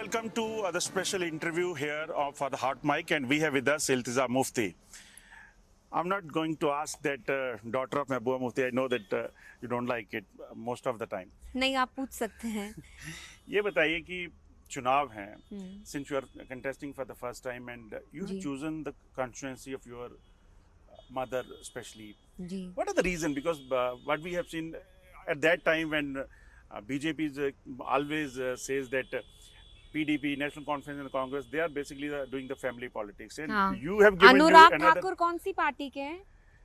welcome to the special interview here for the Hot Mic, and we have with us Iltiza Mufti. I'm not going to ask that daughter of Mehbooba Mufti. I know that you don't like it most of the time. नहीं, आप पूछ सकते हैं. ये बताइए कि चुनाव हैं, since you are contesting for the first time and you have chosen the constituency of your mother especially. Ji. What are the reasons? Because what we have seen at that time when BJP always says that PDP, National Conference and Congress, they are basically doing the family politics. And you have given Anurag another... Thakur कौन सी party के हैं?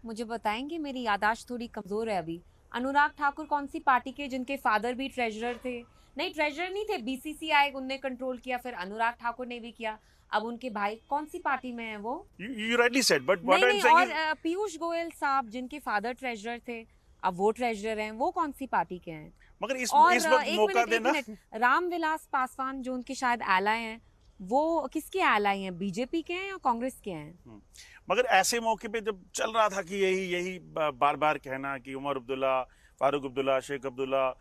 मुझे बताएंगे, मेरी यादाश्त थोड़ी कमजोर है अभी. अनुराग ठाकुर कौन सी पार्टी के, जिनके फादर भी ट्रेजरर थे? नहीं, ट्रेजरर नहीं थे, बीसीसीआई उनने कंट्रोल किया, फिर अनुराग ठाकुर ने भी किया. अब उनके भाई कौन सी पार्टी में है वो? You rightly said, but what I'm saying is... और पीयूष गोयल साहब जिनके फादर ट्रेजरर थे, अब वो ट्रेजरर हैं, वो कौन सी पार्टी के हैं? मगर इस वक्त मौका देना. रामविलास पासवान जो उनके शायद एलाय हैं, वो किसके एलाय हैं? बीजेपी के हैं या कांग्रेस के हैं? मगर ऐसे मौके पे जब चल रहा था कि यही बार बार कहना कि उमर अब्दुल्ला, फारूक अब्दुल्ला, शेख अब्दुल्ला,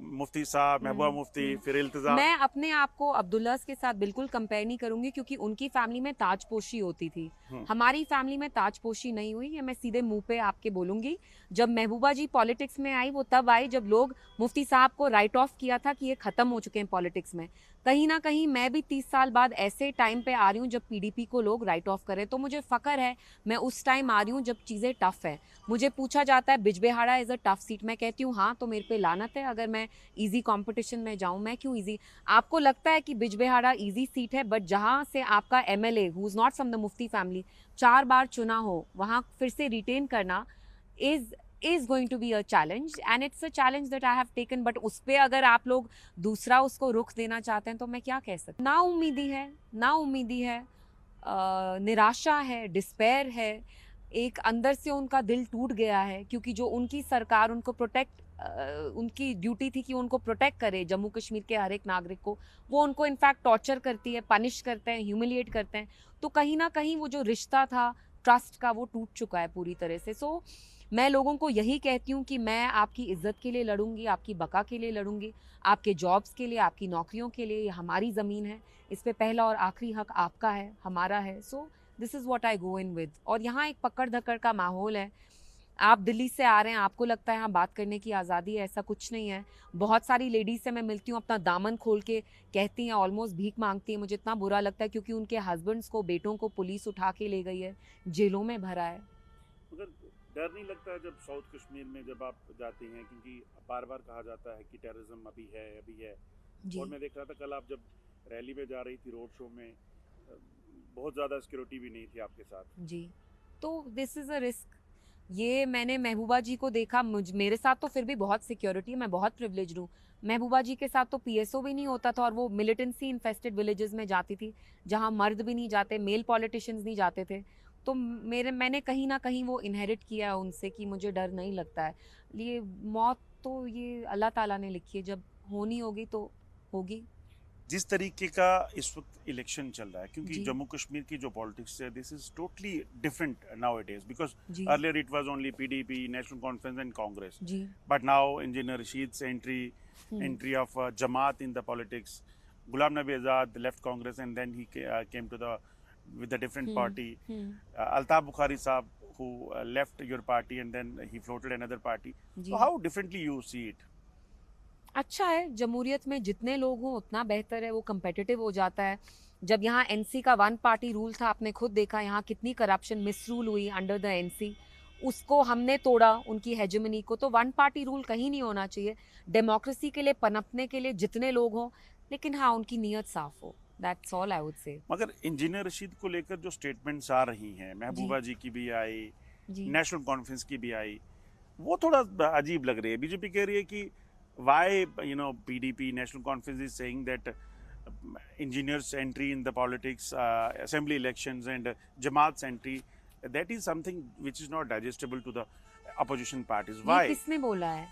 मुफ्ती साहब, महबूबा मुफ्ती, फिर इल्तिजा. मैं अपने आप को अब्दुल्ला के साथ बिल्कुल कंपेयर नहीं करूंगी, क्योंकि उनकी फैमिली में ताजपोशी होती थी. हमारी फैमिली में ताजपोशी नहीं हुई. ये मैं सीधे मुंह पे आपके बोलूंगी. जब महबूबा जी पॉलिटिक्स में आई, वो तब आई जब लोग मुफ्ती साहब को राइट ऑफ किया था कि ये खत्म हो चुके हैं पॉलिटिक्स में. कहीं ना कहीं मैं भी 30 साल बाद ऐसे टाइम पे आ रही हूँ जब पीडीपी को लोग राइट ऑफ करें, तो मुझे फकर है. मैं उस टाइम आ रही हूँ जब चीज़ें टफ है. मुझे पूछा जाता है Bijbehara is a tough seat, मैं कहती हूँ हाँ, तो मेरे पे लानत है अगर मैं इजी कंपटीशन में जाऊँ. मैं क्यों इजी? आपको लगता है कि बिजबेहाड़ा इजी सीट है, बट जहाँ से आपका MLA who is not from the Mufti family 4 बार चुना हो, वहाँ फिर से रिटेन करना is going to be a challenge, and it's a challenge that I have taken. but उस पे अगर आप लोग दूसरा उसको रुख देना चाहते हैं तो मैं क्या कह सकती. ना उम्मीदी है, निराशा है, डिस्पेयर है. एक अंदर से उनका दिल टूट गया है, क्योंकि जो उनकी सरकार उनको उनकी ड्यूटी थी कि उनको प्रोटेक्ट करे जम्मू कश्मीर के हर एक नागरिक को, वो उनको इनफैक्ट टॉर्चर करती है, पनिश करते हैं, ह्यूमिलिएट करते हैं. तो कहीं ना कहीं वो जो रिश्ता था ट्रस्ट का, वो टूट चुका है पूरी तरह से. सो मैं लोगों को यही कहती हूँ कि मैं आपकी इज्जत के लिए लड़ूंगी, आपकी बका के लिए लड़ूंगी, आपके जॉब्स के लिए, आपकी नौकरियों के लिए. ये हमारी ज़मीन है, इस पे पहला और आखिरी हक आपका है, हमारा है. So this is what I go in with. और यहाँ एक पकड़ धकड़ का माहौल है. आप दिल्ली से आ रहे हैं, आपको लगता है यहाँ बात करने की आज़ादी है, ऐसा कुछ नहीं है. बहुत सारी लेडीज़ से मैं मिलती हूँ, अपना दामन खोल के कहती हैं, ऑलमोस्ट भीख मांगती हैं. मुझे इतना बुरा लगता है, क्योंकि उनके हस्बैंड्स को, बेटों को पुलिस उठा के ले गई है, जेलों में भरा है. डर नहीं लगता है जब साउथ कश्मीर में जब आप जाती हैं, क्योंकि बार बार कहा जाता है कि टेररिज्म अभी है. और मैं देख रहा था कल आप जब रैली में जा रही थी, रोड शो में, बहुत ज़्यादा सिक्योरिटी भी नहीं थी आपके साथ. जी, तो दिस इज़ अ रिस्क. ये मैंने महबूबा जी को देखा, मेरे साथ तो फिर भी बहुत सिक्योरिटी है, मैं बहुत प्रिविलेज्ड हूँ. महबूबा जी के साथ तो पीएसओ भी नहीं होता था, और वो मिलिटेंसी इन्फेस्टेड विलेजेस में जाती थी जहाँ मर्द भी नहीं जाते, मेल पॉलिटिशियंस नहीं जाते थे. तो मैंने कहीं ना कहीं वो इनहेरिट किया है उनसे कि मुझे डर नहीं लगता है. ये मौत तो ये अल्लाह ताला ने लिखी है, जब होनी होगी तो होगी. जिस तरीके का इस वक्त इलेक्शन चल रहा है, क्योंकि जम्मू कश्मीर की जो पॉलिटिक्स है, this is totally different nowadays, because earlier it was only PDP, National Conference and Congress, but now engineer Rashid entry of Jamaat in the politics, Ghulam Nabi Azad left Congress and then he came to the with a different party. Altaf Bukhari Saab, who left your party and then he floated another party. So how differently you see it? अच्छा है, जमहूरियत में जितने लोग हों उतना बेहतर है, वो कम्पिटिटिव हो जाता है. जब यहाँ एनसी का 1 पार्टी रूल था, आपने खुद देखा यहाँ कितनी करप्शन, मिसरूल हुई अंडर द एनसी. उसको हमने तोड़ा, उनकी हेजेमनी को. तो 1 पार्टी रूल कहीं नहीं होना चाहिए. डेमोक्रेसी के लिए, पनपने के लिए जितने लोग हों, लेकिन हाँ, उनकी नीयत साफ हो. That's all I would say. मगर इंजीनियर रशीद को लेकर जो स्टेटमेंट्स आ रही हैं, महबूबा जी की भी आई, नेशनल कॉन्फ्रेंस की भी आई, वो थोड़ा अजीब लग रही है. बीजेपी कह रही है कि why PDP, national conference is saying that engineers entry in the politics, assembly elections and Jamaat's entry, that is something which is not digestible to the opposition parties. Why? किसने बोला है?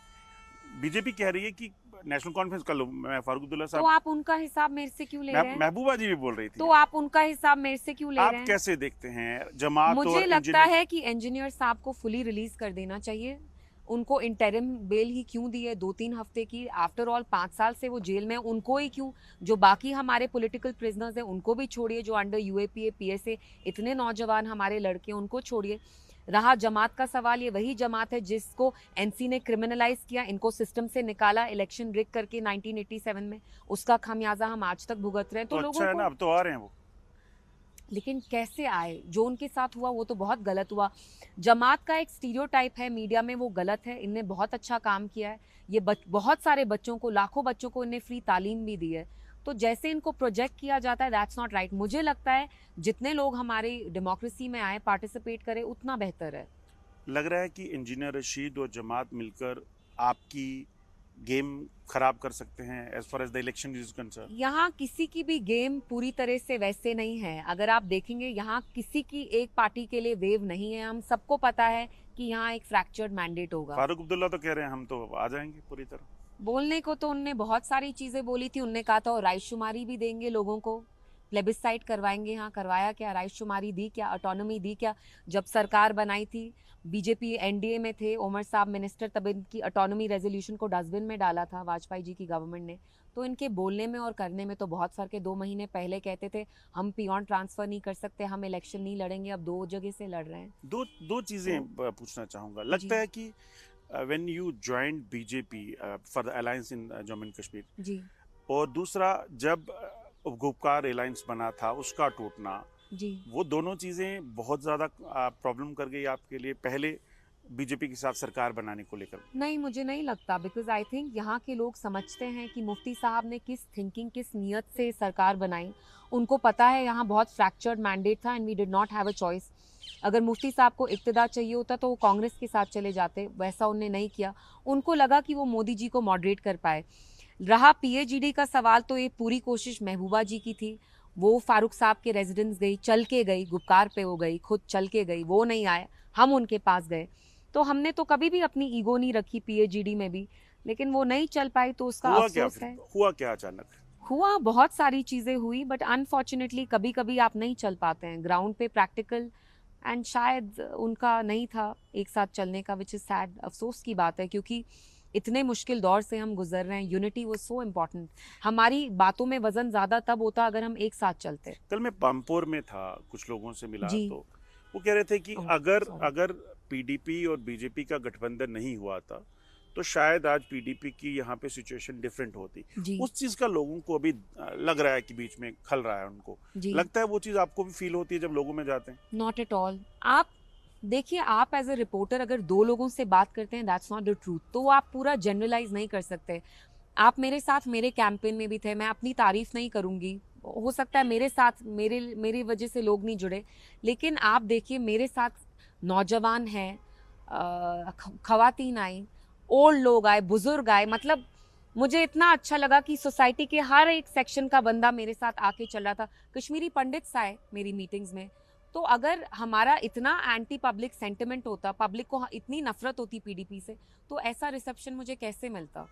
बीजेपी कह रही है कि नेशनल कॉन्फ्रेंस कर लो. मैं फारूक अब्दुल्ला साहब. तो आप उनका हिसाब मेरे से क्यों ले रहे हैं? महबूबा जी भी बोल रही थी. तो आप उनका हिसाब मेरे से क्यों ले रहे हैं? आप कैसे देखते हैं जमात? मुझे लगता है कि इंजीनियर साहब को फुली रिलीज कर देना चाहिए. उनको इंटरिम बेल ही क्यों दी है 2-3 हफ्ते की? आफ्टर ऑल 5 साल से वो जेल में, उनको ही क्यों? जो बाकी हमारे पॉलिटिकल प्रिजनर्स हैं उनको भी छोड़िए, जो अंडर यूएपीए पीएसए इतने नौजवान हमारे लड़के हैं उनको छोड़िए। रहा जमात का सवाल, ये वही जमात है जिसको एनसी ने क्रिमिनलाइज किया, इनको सिस्टम से निकाला इलेक्शन रिग करके 1987 में, उसका खामियाजा हम आज तक भुगत रहे हैं। तो अच्छा है ना, अब तो आ रहे हैं वो। लेकिन कैसे आए? जो उनके साथ हुआ वो तो बहुत गलत हुआ। जमात का एक स्टीरियोटाइप है मीडिया में, वो गलत है। इनने बहुत अच्छा काम किया है, ये बहुत सारे बच्चों को, लाखों बच्चों को इन्हें फ्री तालीम भी दी है। तो जैसे इनको प्रोजेक्ट किया जाता है, दैट्स नॉट राइट। मुझे लगता है जितने लोग हमारी डेमोक्रेसी में आए, पार्टिसिपेट करें, उतना बेहतर है। लग रहा है कि इंजीनियर रशीद और जमात मिलकर आपकी गेम खराब कर सकते हैं as far as the election is concern. यहाँ किसी की भी गेम पूरी तरह से वैसे नहीं है। अगर आप देखेंगे, यहाँ किसी की एक पार्टी के लिए वेव नहीं है। हम सबको पता है कि यहाँ एक फ्रैक्चर्ड मैंडेट होगा। फारूक अब्दुल्ला तो कह रहे हैं हम तो आ जाएंगे पूरी तरह। बोलने को तो उनने बहुत सारी चीजें बोली थी। उनने कहा था और रायशुमारी भी देंगे लोगों को, प्लेबिसाइट करवाएंगे। यहाँ करवाया क्या? रायशुमारी दी क्या? ऑटोनॉमी दी क्या? जब सरकार बनाई थी, बीजेपी एनडीए में थे, उमर साहब मिनिस्टर, तब इनकी ऑटोनॉमी रेजोल्यूशन को डस्टबिन में डाला था वाजपेयी जी की गवर्नमेंट ने। तो इनके बोलने में और करने में तो बहुत फर्क है। 2 महीने पहले कहते थे हम पियोन ट्रांसफर नहीं कर सकते, हम इलेक्शन नहीं लड़ेंगे, अब 2 जगह से लड़ रहे हैं। दो चीजें पूछना चाहूंगा। लगता है कि when you joined BJP for the alliance in Jammu and Kashmir जी, और दूसरा जब उपकार अलायंस बना था उसका टूटना जी, वो दोनों चीजें बहुत ज्यादा प्रॉब्लम कर गई आपके लिए पहले बीजेपी के साथ सरकार बनाने को लेकर? नहीं, मुझे नहीं लगता। बिकॉज आई थिंक यहाँ के लोग समझते हैं कि मुफ्ती साहब ने किस थिंकिंग, किस नियत से सरकार बनाई। उनको पता है यहाँ बहुत फ्रैक्चर्ड मैंडेट था and we did not have a choice. अगर मुफ्ती साहब को इक्तदार चाहिए होता तो वो कांग्रेस के साथ चले जाते, वैसा उन्होंने नहीं किया। उनको लगा कि वो मोदी जी को मॉडरेट कर पाए। रहा पीएचडी का सवाल, तो ये पूरी कोशिश महबूबा जी की थी। वो फारूक साहब के रेजिडेंस गई, चल के गई, गुपकार पे वो गई, खुद चल के गई, वो नहीं आए, हम उनके पास गए। तो हमने तो कभी भी अपनी ईगो नहीं रखी पीएचडी में भी, लेकिन वो नहीं चल पाई तो उसका अफसोस है। हुआ क्या अचानक? हुआ बहुत सारी चीजें हुई, बट अनफॉर्चुनेटली कभी कभी आप नहीं चल पाते हैं ग्राउंड पे प्रैक्टिकल, एंड शायद उनका नहीं था एक साथ चलने का, विच इज सैड। अफसोस की बात है, क्योंकि इतने मुश्किल दौर से हम गुजर रहे हैं। Unity was so important. हमारी बातों में वजन ज्यादा तब होता अगर हम एक साथ चलते। कल मैं पामपोर में था, कुछ लोगों से मिला, तो वो कह रहे थे कि अगर पीडीपी और बीजेपी का गठबंधन नहीं हुआ था तो शायद आज पीडीपी की यहाँ पे सिचुएशन डिफरेंट होती। उस चीज का लोगों को अभी लग रहा है कि बीच में खल रहा है उनको। लगता है वो चीज आपको भी फील होती है जब लोगों में जाते हैं? Not at all. आप देखिए, आप एज ए रिपोर्टर अगर 2 लोगों से बात करते हैं, दैट्स नॉट द ट्रूथ। तो आप पूरा जनरलाइज नहीं कर सकते। आप मेरे साथ मेरे कैंपेन में भी थे, मैं अपनी तारीफ नहीं करूंगी। हो सकता है मेरे साथ मेरी वजह से लोग नहीं जुड़े, लेकिन आप देखिए मेरे साथ नौजवान हैं, खवातीन आई, ओल्ड लोग आए, बुजुर्ग आए। मतलब मुझे इतना अच्छा लगा कि सोसाइटी के हर एक सेक्शन का बंदा मेरे साथ आके चल रहा था। कश्मीरी पंडित्स आए मेरी मीटिंग्स में। तो अगर हमारा इतना एंटी पब्लिक सेंटिमेंट होता, पब्लिक को इतनी नफरत होती पीडीपी से, तो ऐसा रिसेप्शन मुझे कैसे मिलता?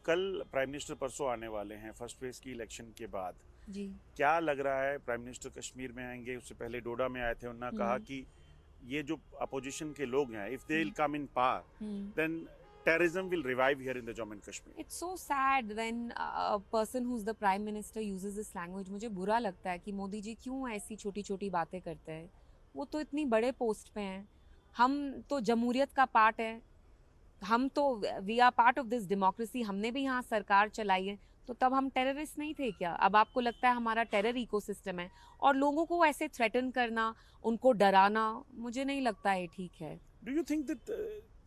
कल प्राइम मिनिस्टर परसों आने वाले हैं फर्स्ट फेज की इलेक्शन के बाद। जी, क्या लग रहा है प्राइम मिनिस्टर कश्मीर में आएंगे? उससे पहले डोडा में आए थे, उन्होंने कहा कि ये जो अपोजिशन के लोग हैं, if they will come in power then terrorism will revive here in the Jammu and Kashmir. It's so sad when a person who's the prime minister uses this language. मुझे बुरा लगता है कि मोदी जी क्यों ऐसी छोटी छोटी बातें करते हैं। वो तो इतनी बड़े पोस्ट पे हैं, हम तो जमहूरियत का पार्ट है, हम तो we are part of this democracy. हमने भी यहाँ सरकार चलाई है, तो तब हम टेररिस्ट नहीं थे क्या? अब आपको लगता है हमारा टेरर इकोसिस्टम है, और लोगों को ऐसे थ्रेटन करना, उनको डराना, मुझे नहीं लगता है ठीक है। Do you think that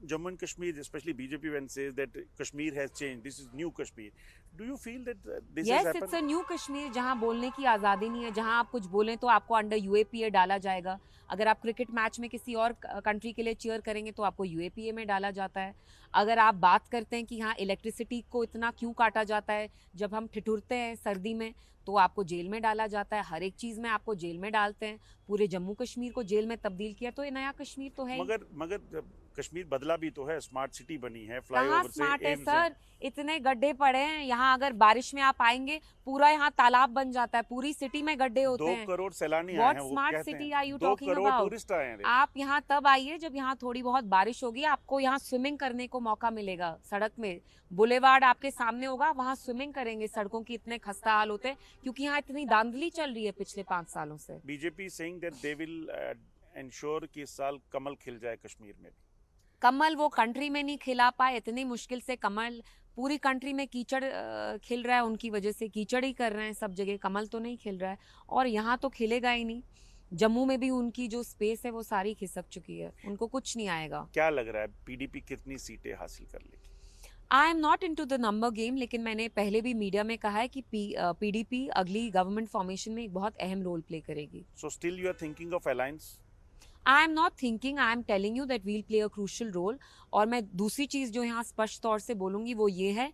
Jammu and Kashmir, especially BJP, when says that Kashmir has changed, this is new Kashmir, do you feel that this has happened? Yes, it's a new Kashmir, जहाँ बोलने की आज़ादी नहीं है, जहाँ आप कुछ बोलें तो आपको अंडर यूएपीए डाला जाएगा। अगर आप क्रिकेट मैच में किसी और कंट्री के लिए चीयर करेंगे तो आपको यूएपीए में डाला जाता है। अगर आप बात करते हैं कि हाँ इलेक्ट्रिसिटी को इतना क्यों काटा जाता है, जब हम ठिठुरते हैं सर्दी में तो आपको जेल में डाला जाता है। हर एक चीज़ में आपको जेल में डालते हैं। पूरे जम्मू कश्मीर को जेल में तब्दील किया, तो ये नया कश्मीर तो है। मगर कश्मीर बदला भी तो है, स्मार्ट सिटी बनी है, कहाँ फ्लाईओवर से स्मार्ट है एम्स सर, इतने गड्ढे पड़े हैं यहाँ। अगर बारिश में आप आएंगे पूरा यहाँ तालाब बन जाता है, पूरी सिटी में गड्ढे होते 2 हैं। करोड़ सैलानी आए व्हाट हैं, वो स्मार्ट कहते सिटी हैं are you 2 talking crore about? Tourist आए हैं। आप यहाँ तब आइए जब यहाँ थोड़ी बहुत बारिश होगी, आपको यहाँ स्विमिंग करने को मौका मिलेगा। सड़क में बुलेवार्ड आपके सामने होगा, वहाँ स्विमिंग करेंगे। सड़कों की इतने खस्ता हाल होते हैं क्योंकि यहाँ इतनी धांधली चल रही है पिछले 5 सालों से। BJP saying that they will ensure कि इस साल कमल खिल जाए कश्मीर में। कमल वो कंट्री में नहीं खिला पाए, इतनी मुश्किल से कमल। पूरी कंट्री में कीचड़ खिल रहा है, उनकी वजह से कीचड़ ही कर रहे हैं सब जगह, कमल तो नहीं खिल रहा है। और यहाँ तो खिलेगा ही नहीं। जम्मू में भी उनकी जो स्पेस है वो सारी खिसक चुकी है, उनको कुछ नहीं आएगा। क्या लग रहा है पीडीपी कितनी सीटें हासिल कर लेगी? आई am not into the number game, लेकिन मैंने पहले भी मीडिया में कहा है कि पीडीपी अगली गवर्नमेंट फॉर्मेशन में एक बहुत अहम रोल प्ले करेगी। So still you are thinking of alliance? I am not thinking, I am telling you that we'll play a crucial role. और मैं दूसरी चीज जो यहाँ स्पष्ट तौर से बोलूंगी वो ये है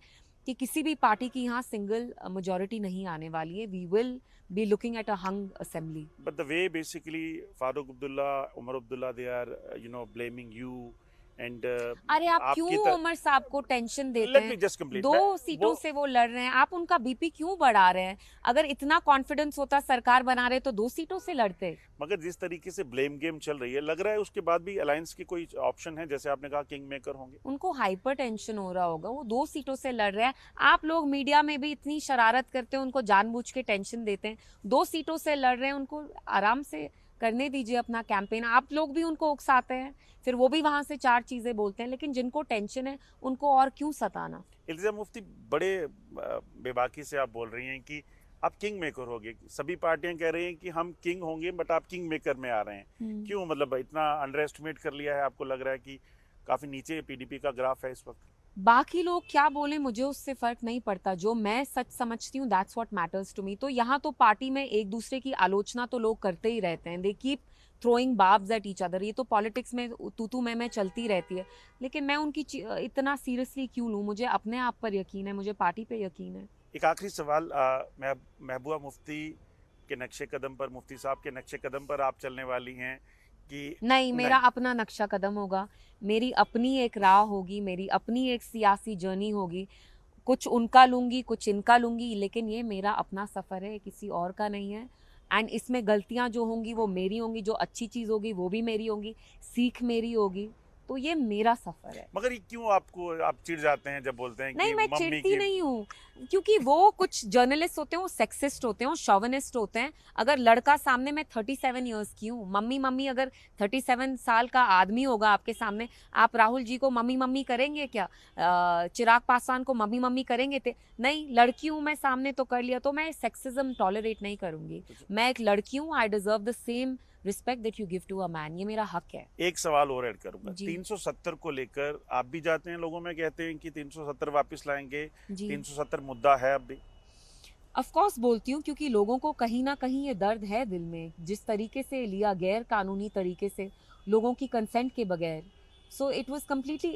कि किसी भी पार्टी की यहाँ सिंगल मेजोरिटी नहीं आने वाली है। We will be looking at a hung assembly. But the way basically Farooq Abdullah, Omar Abdullah, they are blaming you and अरे आप क्यों उमर साहब को टेंशन देते हैं? 2 सीटों से वो लड़ रहे हैं, आप उनका बीपी क्यों बढ़ा रहे हैं? अगर इतना कॉन्फिडेंस होता सरकार बना रहे तो 2 सीटों से लड़ते। मगर जिस तरीके से ब्लेम गेम चल रही है, लग रहा है उसके बाद भी अलायंस की कोई ऑप्शन है, जैसे आपने कहा किंग मेकर होंगे। उनको हाइपर टेंशन हो रहा होगा, वो 2 सीटों से लड़ रहे हैं। आप लोग मीडिया में भी इतनी शरारत करते हैं, उनको जानबूझ के टेंशन देते हैं। 2 सीटों से लड़ रहे हैं, उनको आराम से करने दीजिए अपना कैंपेन। आप लोग भी उनको उकसाते हैं, फिर वो भी वहां से 4 चीजें बोलते हैं, लेकिन जिनको टेंशन है उनको और क्यों सताना? इल्तिजा मुफ्ती, बड़े बेबाकी से आप बोल रही हैं कि आप किंग मेकर होगे। सभी पार्टियां कह रही हैं कि हम किंग होंगे, बट आप किंग मेकर में आ रहे हैं। क्यों, मतलब इतना अंडर एस्टिमेट कर लिया है? आपको लग रहा है कि काफी नीचे पीडीपी का ग्राफ है इस वक्त? बाकी लोग क्या बोले मुझे उससे फर्क नहीं पड़ता, जो मैं सच समझती हूँ that's what matters to me. तो यहाँ तो पार्टी में एक दूसरे की आलोचना तो लोग करते ही रहते हैं, they keep throwing barbs at each other. ये तो पॉलिटिक्स में तू मैं चलती रहती है, लेकिन मैं उनकी इतना सीरियसली क्यों लूँ? मुझे अपने आप पर यकीन है, मुझे पार्टी पे यकीन है। एक आखिरी सवाल, महबूबा मुफ्ती के नक्शे कदम पर, मुफ्ती साहब के नक्शे कदम पर आप चलने वाली हैं कि नहीं? मेरा अपना नक्शा कदम होगा, मेरी अपनी एक राह होगी, मेरी अपनी एक सियासी जर्नी होगी। कुछ उनका लूंगी, कुछ इनका लूंगी, लेकिन ये मेरा अपना सफर है, किसी और का नहीं है। एंड इसमें गलतियां जो होंगी वो मेरी होंगी, जो अच्छी चीज होगी वो भी मेरी होगी, सीख मेरी होगी। तो ये मेरा सफर है। मगर ये क्यों आप चिढ़ जाते हैं जब बोलते हैं नहीं, कि मैं चिढ़ती नहीं हूँ, क्योंकि वो कुछ जर्नलिस्ट होते हैं, वो सेक्सिस्ट होते हैं, वो शोविनिस्ट होते हैं। अगर लड़का सामने, मैं 37 इयर्स की हूँ, मम्मी अगर 37 साल का आदमी होगा आपके सामने, आप राहुल जी को मम्मी करेंगे क्या? चिराग पासवान को मम्मी करेंगे थे? नहीं, लड़की हूँ मैं, सामने तो कर लिया। तो मैं सेक्सिज्म टॉलरेट नहीं करूंगी। मैं एक लड़की हूँ, I deserve the same respect that you give to a man, ये मेरा हक है। एक सवाल और ऐड करूंगा, 370 को लेकर आप भी जाते हैं, लोगों में कहते हैं कि 370 वापस लाएंगे, 370 मुद्दा है अब भी? ऑफ कोर्स बोलती हूँ, क्योंकि लोगों को कहीं ना कहीं ये दर्द है दिल में, जिस तरीके से लिया गैर कानूनी तरीके से, लोगों की कंसेंट के बगैर। So it was completely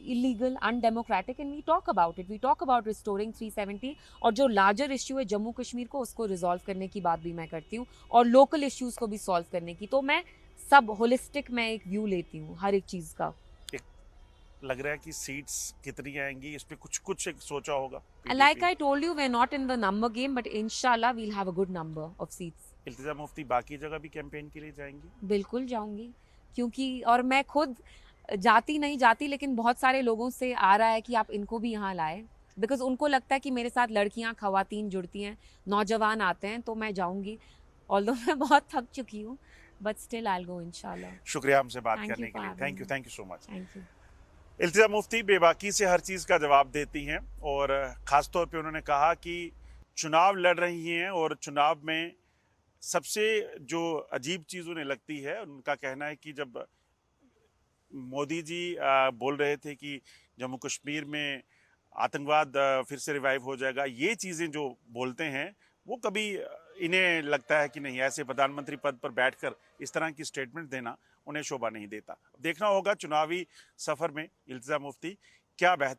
illegal, undemocratic, and we talk about it. We talk about restoring 370, और जो larger issue है जम्मू कश्मीर को, उसको resolve करने की बात भी मैं करती हूँ, और local issues को भी solve करने की। तो मैं सब holistic में एक view लेती हूँ हर एक चीज़ का। लग रहा है कि सीट्स कितनी आएंगी इस पे कुछ एक सोचा होगा? Like I told you, we're not in the number game, but inshallah we'll have a good number of seats. Iltija Mufti बाकी जगह भी कैंपेन के लिए जाएंगी? बिल्कुल जाऊंगी, क्योंकि और मैं खुद नहीं जाती, लेकिन बहुत सारे लोगों से आ रहा है कि आप इनको भी यहाँ लाए, बिकॉज उनको लगता है कि मेरे साथ लड़कियाँ, खवातीन जुड़ती हैं, नौजवान आते हैं, तो मैं जाऊंगी। ऑल्दो मैं बहुत थक चुकी हूँ, but still I will go इंशाल्लाह। शुक्रिया हमसे बात करने के लिए, thank you so much. Thank you. Iltija Mufti बेबाकी से हर चीज़ का जवाब देती हैं, और ख़ास तौर पे उन्होंने कहा कि चुनाव लड़ रही हैं, और चुनाव में सबसे जो अजीब चीज़ उन्हें लगती है, उनका कहना है कि जब मोदी जी बोल रहे थे कि जम्मू कश्मीर में आतंकवाद फिर से रिवाइव हो जाएगा, ये चीज़ें जो बोलते हैं, वो कभी इन्हें लगता है कि नहीं, ऐसे प्रधानमंत्री पद पर बैठकर इस तरह की स्टेटमेंट देना उन्हें शोभा नहीं देता। देखना होगा चुनावी सफ़र में इल्तिजा मुफ्ती क्या बेहतर